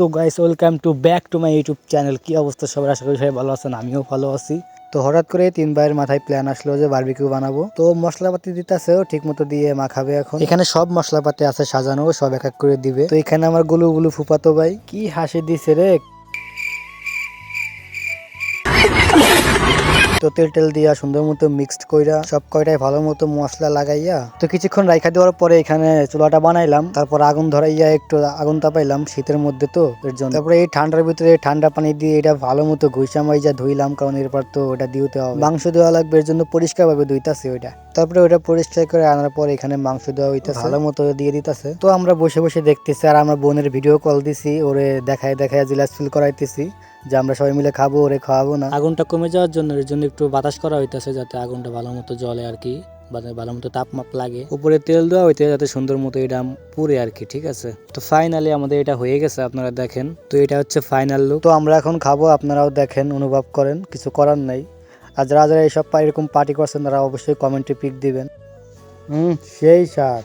So guys welcome to back to my YouTube channel. কি অবস্থা সবার, আশা করি সবাই ভালো আছেন, আমিও ভালো আছি। তো হঠাৎ করে 3 ভাইয়ের মাথায় প্ল্যান আসলো যে বারবিকিউ বানাবো। তো মশলাপাতি দিতেছে ঠিক মতো দিয়ে মাখাবে। এখন এখানে সব মশলাপাতি আছে সাজানো, সব এক এক করে দিবে। তো এখানে আমার গুলু গুলু ফুফাতো ভাই কি হাসি দিছে রে। তো তেল টেল দিয়া সুন্দর মতো মিক্সড কইরা সব কয়টাই ভালো মতো মশলা লাগাইয়া তো কিছুক্ষণ রাইখা দেওয়ার পরে এখানে চুলাটা বানাইলাম। তারপর আগুন ধরাইয়া একটু আগুন তাপাইলাম, শীতের মধ্যে তো এর জন্য। তারপরে এই ঠান্ডার ভিতরে ঠান্ডা পানি দিয়ে এটা ভালো মতো ঘুষা মাইজা ধুইলাম, কারণ এরপর তো ওটা দিতে হবে, মাংস দেওয়া লাগবে, এর জন্য পরিষ্কার ভাবে ধুইতাছি ওইটা। তারপরে ওটা পরিষ্কার করে আনার পর এখানে মাংস দেওয়া হইতাছে, ভালো মতো দিয়ে দিতেছে। তো আমরা বসে বসে দেখতেছি আর আমার বোনের ভিডিও কল দিছি, ওরে দেখায় দেখায় জিলাস ফিল করাইতেছি যে আমরা সবাই মিলে খাবো, ওরে খাওয়াবো না। আগুনটা কমে যাওয়ার জন্য এর জন্য একটু বাতাস করা হইতাছে, যাতে আগুনটা ভালো মতো জ্বলে আর কি, ভালো মতো তাপমাপ লাগে। উপরে তেল দেওয়া হইতে যাতে সুন্দর মতো এটা পুড়ে আর কি, ঠিক আছে। তো ফাইনালি আমাদের এটা হয়ে গেছে, আপনারা দেখেন। তো এটা হচ্ছে ফাইনাল লুক। তো আমরা এখন খাবো, আপনারাও দেখেন, অনুভব করেন, কিছু করার নাই। আর যারা যারা এইসব এরকম পার্টি করছেন তারা অবশ্যই কমেন্টে পিক দিবেন। সেই স্বাদ।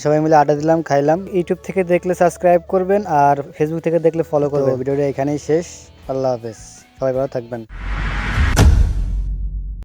সবাই মিলে আড্ডা দিলাম, খাইলাম। ইউটিউব থেকে দেখলে সাবস্ক্রাইব করবেন আর ফেসবুক থেকে দেখলে ফলো করবেন। ভিডিওটা এখানেই শেষ। আল্লাহ হাফেজ, সবাই ভালো থাকবেন।